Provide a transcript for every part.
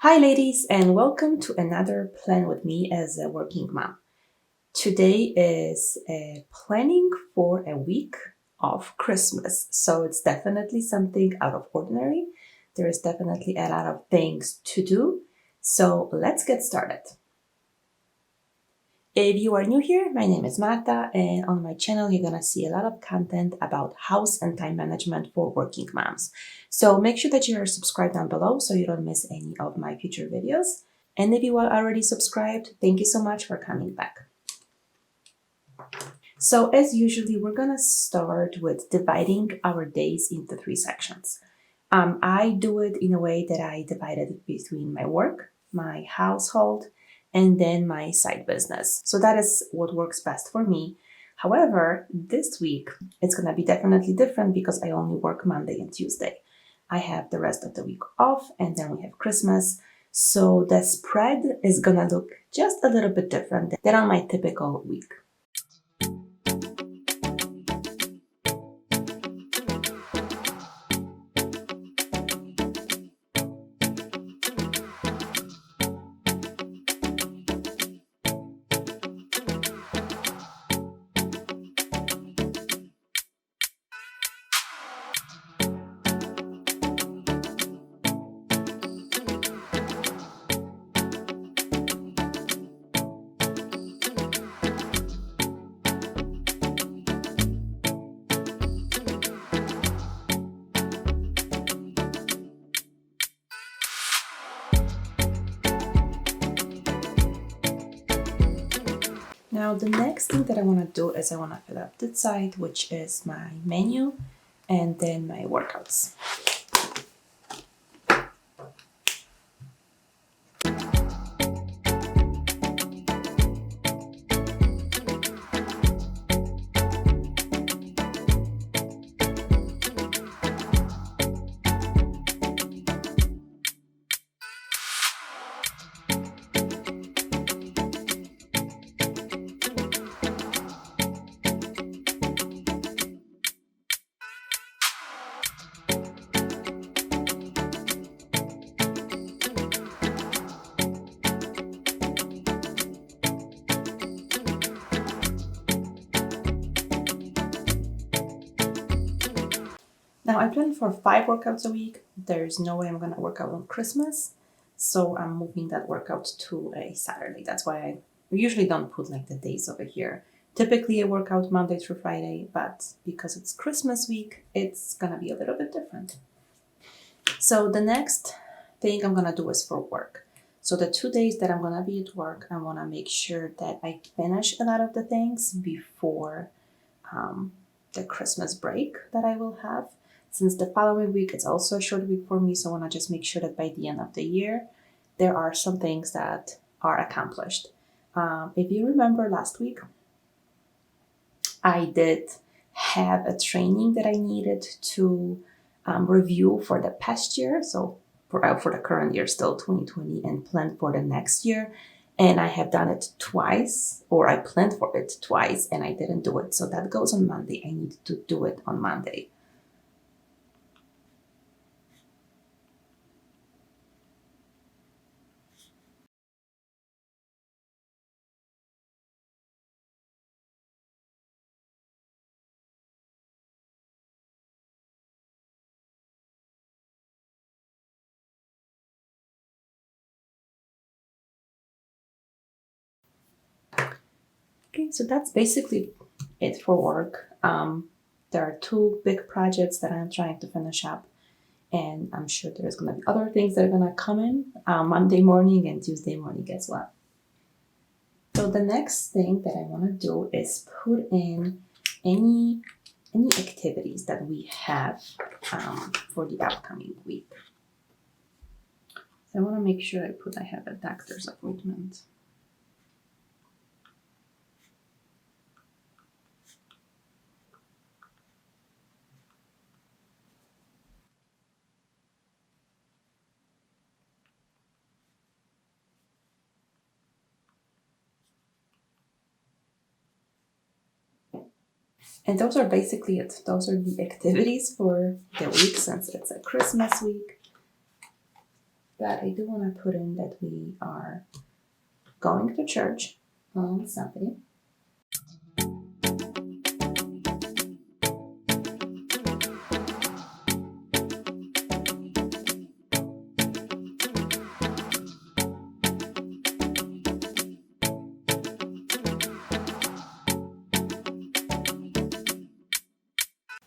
Hi, ladies, and welcome to another Plan with Me as a working mom. Today is planning for a week of Christmas, so it's definitely something out of ordinary. There is definitely a lot of things to do, so let's get started. If you are new here, my name is Marta, and on my channel, you're gonna see a lot of content about house and time management for working moms. So make sure that you are subscribed down below so you don't miss any of my future videos. And if you are already subscribed, thank you so much for coming back. So as usually, we're gonna start with dividing our days into 3 sections. I do it in a way that I divide it between my work, my household, and then my side business. So that is what works best for me. However, this week it's gonna be definitely different because I only work Monday and Tuesday. I have the rest of the week off, and then we have Christmas. So the spread is gonna look just a little bit different than on my typical week. Now the next thing that I want to do is I want to fill up this side, which is my menu and then my workouts. Now I plan for 5 workouts a week. There's no way I'm gonna work out on Christmas, so I'm moving that workout to a Saturday. That's why I usually don't put like the days over here. Typically I work out Monday through Friday, but because it's Christmas week, it's gonna be a little bit different. So the next thing I'm gonna do is for work. So the 2 days that I'm gonna be at work, I wanna make sure that I finish a lot of the things before the Christmas break that I will have. Since the following week it's also a short week for me, so I want to just make sure that by the end of the year there are some things that are accomplished. If you remember last week, I did have a training that I needed to review for the past year, so for the current year, still 2020, and plan for the next year. And I have done it twice, or I planned for it twice, and I didn't do it. So that goes on Monday. I need to do it on Monday. Okay, so that's basically it for work. There are 2 big projects that I'm trying to finish up, and I'm sure there's going to be other things that are going to come in Monday morning and Tuesday morning as well. So the next thing that I want to do is put in any activities that we have for the upcoming week. So I want to make sure I have a doctor's appointment. And those are basically it. Those are the activities for the week since it's a Christmas week. But I do want to put in that we are going to church on Sunday.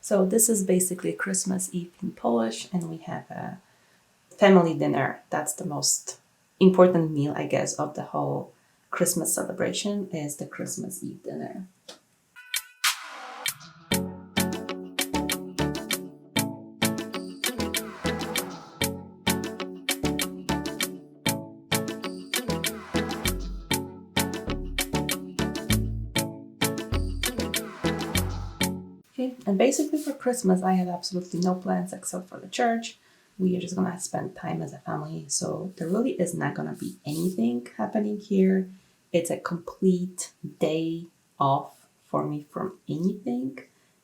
So this is basically Christmas Eve in Polish, and we have a family dinner. That's the most important meal, I guess, of the whole Christmas celebration is the Christmas Eve dinner. Okay, and basically for Christmas, I have absolutely no plans except for the church. We are just gonna spend time as a family, so there really is not gonna be anything happening here. It's a complete day off for me from anything.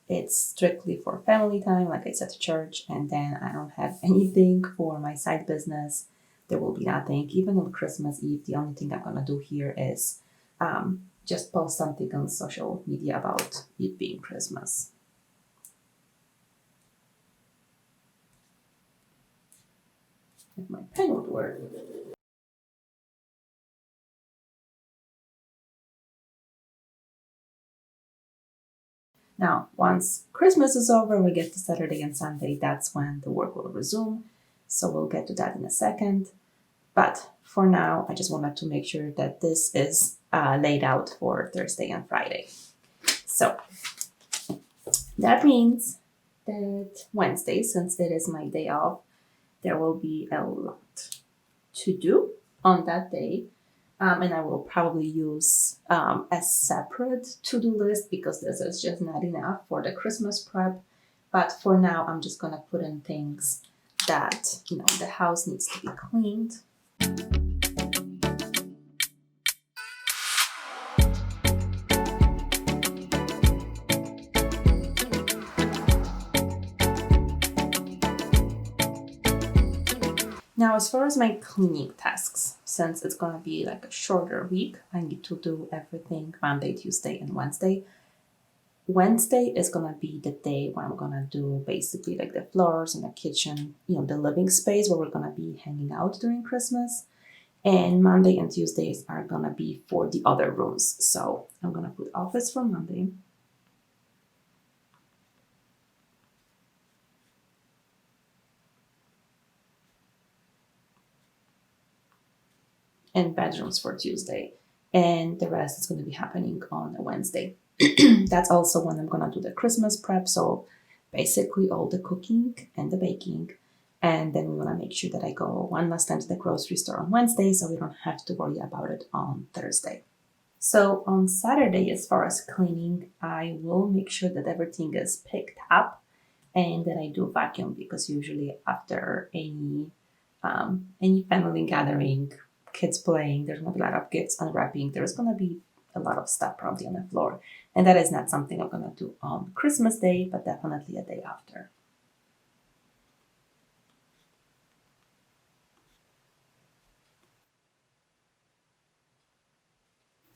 It's strictly for family time, like I said, to church, and then I don't have anything for my side business. There will be nothing. Even on Christmas Eve, the only thing I'm gonna do here is just post something on social media about it being Christmas. If my pen would work. Now, once Christmas is over, we get to Saturday and Sunday. That's when the work will resume. So we'll get to that in a second. But for now, I just wanted to make sure that this is laid out for Thursday and Friday. So that means that Wednesday, since it is my day off, there will be a lot to do on that day. And I will probably use a separate to-do list because this is just not enough for the Christmas prep. But for now, I'm just gonna put in things that, the house needs to be cleaned. Now, as far as my cleaning tasks, since it's gonna be like a shorter week, I need to do everything Monday, Tuesday, and Wednesday. Wednesday is gonna be the day where I'm gonna do basically like the floors and the kitchen, the living space where we're gonna be hanging out during Christmas. And Monday and Tuesdays are gonna be for the other rooms. So I'm gonna put office for Monday. And bedrooms for Tuesday. And the rest is going to be happening on a Wednesday. That's also when I'm going to do the Christmas prep. So basically all the cooking and the baking. And then we want to make sure that I go one last time to the grocery store on Wednesday so we don't have to worry about it on Thursday. So on Saturday, as far as cleaning, I will make sure that everything is picked up and that I do vacuum because usually after any family gathering, kids playing, there's gonna be a lot of gifts unwrapping. There's gonna be a lot of stuff probably on the floor, and that is not something I'm gonna do on Christmas Day, but definitely a day after.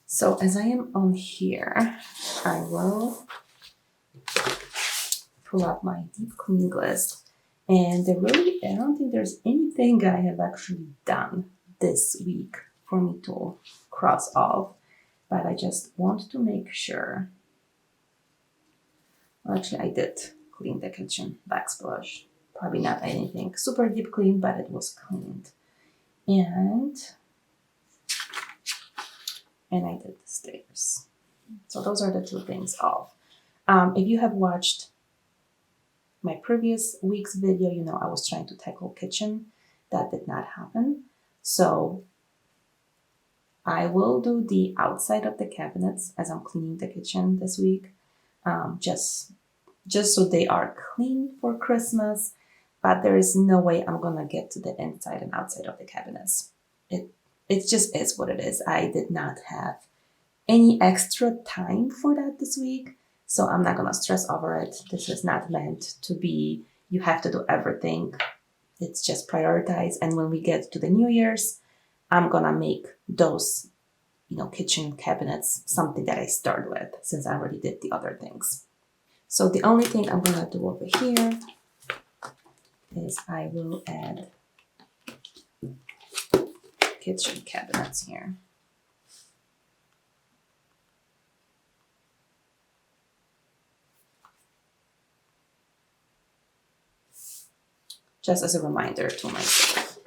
So as I am on here, I will pull up my deep cleaning list, and I don't think there's anything I have actually done this week for me to cross off, but I just want to make sure. Well, actually, I did clean the kitchen backsplash. Probably not anything super deep clean, but it was cleaned. And I did the stairs. So those are the two things off. If you have watched my previous week's video, you know I was trying to tackle kitchen. That did not happen. So I will do the outside of the cabinets as I'm cleaning the kitchen this week. Just so they are clean for Christmas, but there is no way I'm gonna get to the inside and outside of the cabinets. It just is what it is. I did not have any extra time for that this week, so I'm not gonna stress over it. This is not meant to be, you have to do everything It's just prioritized. And when we get to the New Year's, I'm gonna make those, kitchen cabinets something that I start with since I already did the other things. So the only thing I'm gonna do over here is I will add kitchen cabinets here. Just as a reminder to myself.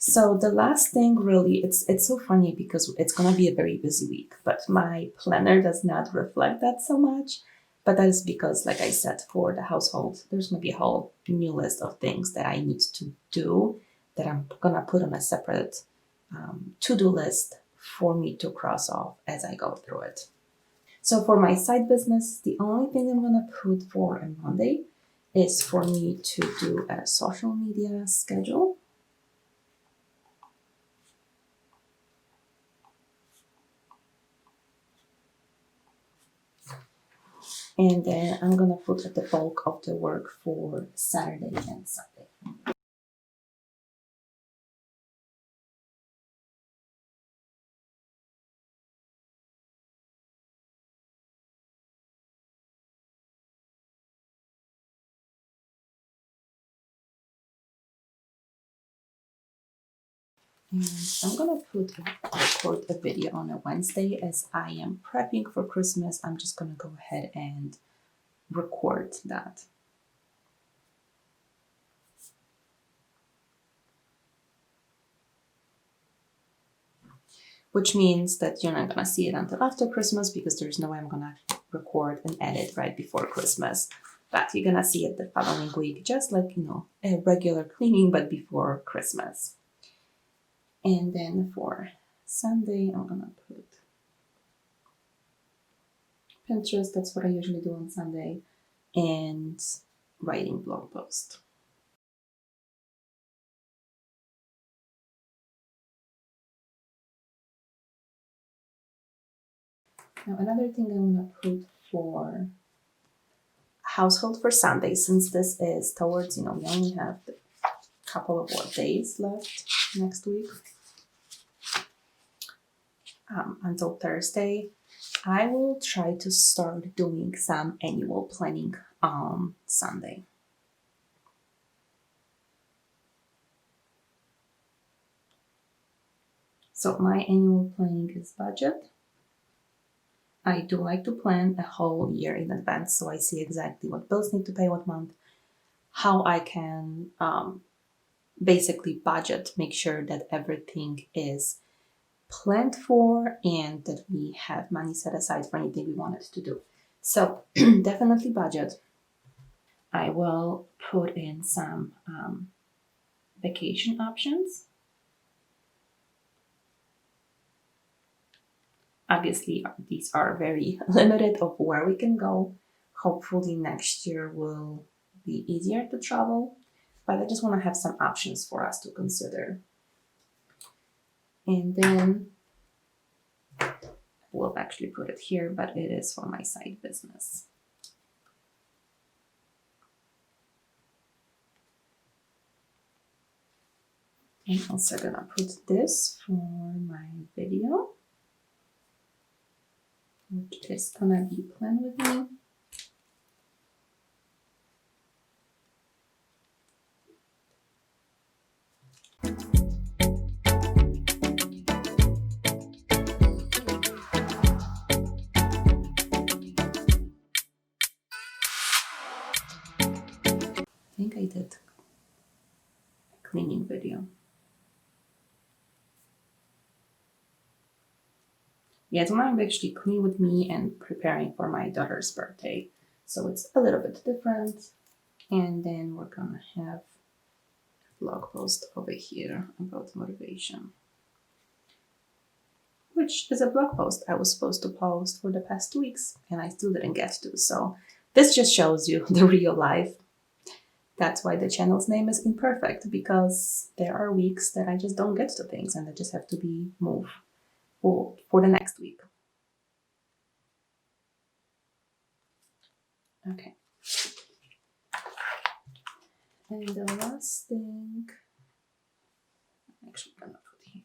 So the last thing really, it's so funny because it's gonna be a very busy week, but my planner does not reflect that so much. But that is because, like I said, for the household, there's gonna be a whole new list of things that I need to do that I'm gonna put on a separate to-do list for me to cross off as I go through it. So for my side business, the only thing I'm gonna put for a Monday is for me to do a social media schedule. And then I'm gonna put the bulk of the work for Saturday and Sunday. And I'm gonna record a video on a Wednesday as I am prepping for Christmas. I'm just gonna go ahead and record that. Which means that you're not gonna see it until after Christmas because there's no way I'm gonna record and edit right before Christmas. But you're gonna see it the following week, just like, a regular cleaning, but before Christmas. And then for Sunday, I'm gonna put Pinterest. That's what I usually do on Sunday. And writing blog post. Now another thing I'm gonna put for household for Sunday, since this is towards, we only have a couple of days left next week until Thursday. I will try to start doing some annual planning on Sunday. So my annual planning is budget. I do like to plan a whole year in advance so I see exactly what bills need to pay what month, how I can basically budget, make sure that everything is planned for and that we have money set aside for anything we wanted to do. So definitely budget. I will put in some vacation options. Obviously, these are very limited of where we can go. Hopefully next year will be easier to travel, but I just want to have some options for us to consider. And then we'll actually put it here, but it is for my side business. I'm also gonna put this for my video, which is gonna be Plan With Me. I think I did a cleaning video. Yeah, tomorrow I'm actually cleaning with me and preparing for my daughter's birthday. So it's a little bit different. And then we're gonna have a blog post over here about motivation, which is a blog post I was supposed to post for the past 2 weeks and I still didn't get to. So this just shows you the real life. That's why the channel's name is Imperfect, because there are weeks that I just don't get to things and they just have to be moved for the next week. Okay. And the last thing I'm actually gonna put here.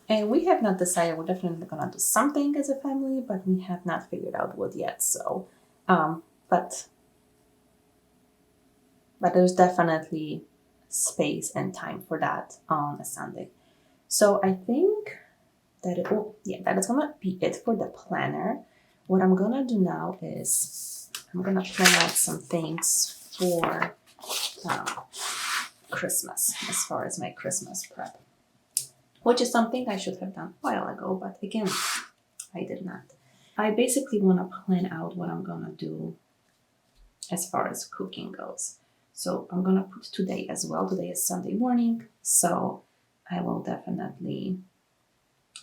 And we have not decided, we're definitely gonna do something as a family, but we have not figured out what yet. So, but there's definitely space and time for that on a Sunday. So I think that is gonna be it for the planner. What I'm gonna do now is I'm gonna plan out some things for Christmas as far as my Christmas prep, which is something I should have done a while ago, but again, I did not. I basically want to plan out what I'm gonna do as far as cooking goes. So I'm gonna put today as well. Today is Sunday morning, so I will definitely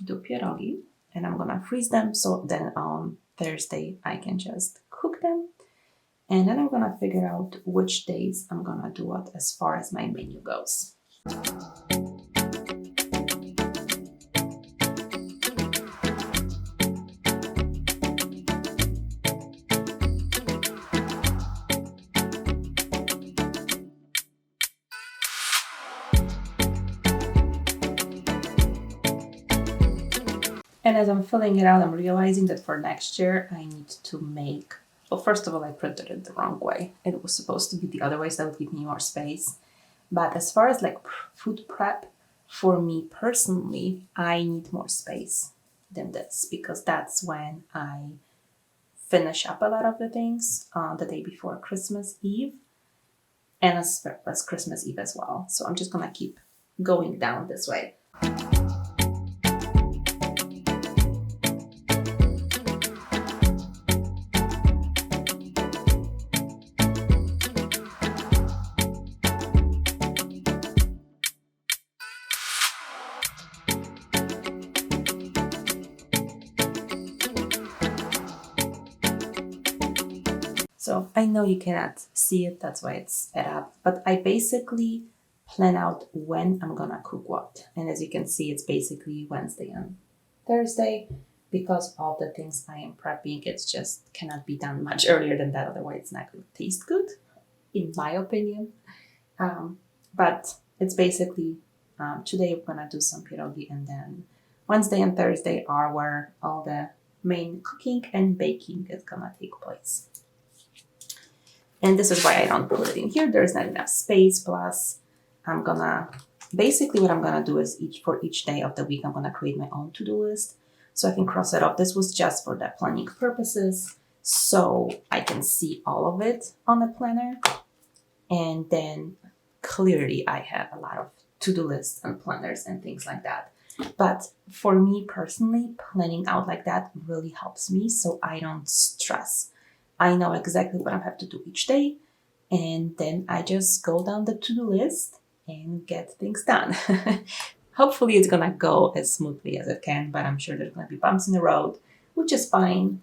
do pierogi and I'm gonna freeze them so then on Thursday I can just cook them. And then I'm gonna figure out which days I'm gonna do what as far as my menu goes. And as I'm filling it out, I'm realizing that for next year, I need to make, well, first of all, I printed it the wrong way. It was supposed to be the other way, so that would give me more space. But as far as like food prep, for me personally, I need more space than this because that's when I finish up a lot of the things the day before Christmas Eve and as Christmas Eve as well. So I'm just gonna keep going down this way. So I know you cannot see it, that's why it's sped up, but I basically plan out when I'm gonna cook what. And as you can see, it's basically Wednesday and Thursday because all the things I am prepping, it's just cannot be done much earlier than that, otherwise it's not gonna taste good, in my opinion. But it's basically, today we're gonna do some pierogi and then Wednesday and Thursday are where all the main cooking and baking is gonna take place. And this is why I don't put it in here. There's not enough space. Plus, basically what I'm gonna do is for each day of the week, I'm gonna create my own to-do list. So I can cross it off. This was just for the planning purposes. So I can see all of it on the planner. And then clearly I have a lot of to-do lists and planners and things like that. But for me personally, planning out like that really helps me so I don't stress. I know exactly what I have to do each day, and then I just go down the to-do list and get things done. Hopefully it's gonna go as smoothly as it can, but I'm sure there's gonna be bumps in the road, which is fine.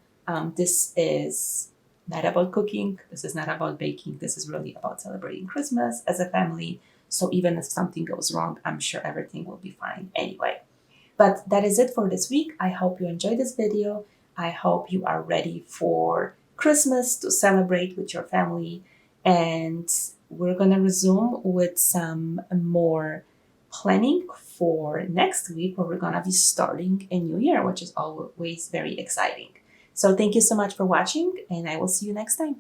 This is not about cooking, this is not about baking, this is really about celebrating Christmas as a family. So even if something goes wrong, I'm sure everything will be fine anyway. But that is it for this week. I hope you enjoyed this video. I hope you are ready for Christmas to celebrate with your family. And we're gonna resume with some more planning for next week where we're gonna be starting a new year, which is always very exciting. So thank you so much for watching and I will see you next time.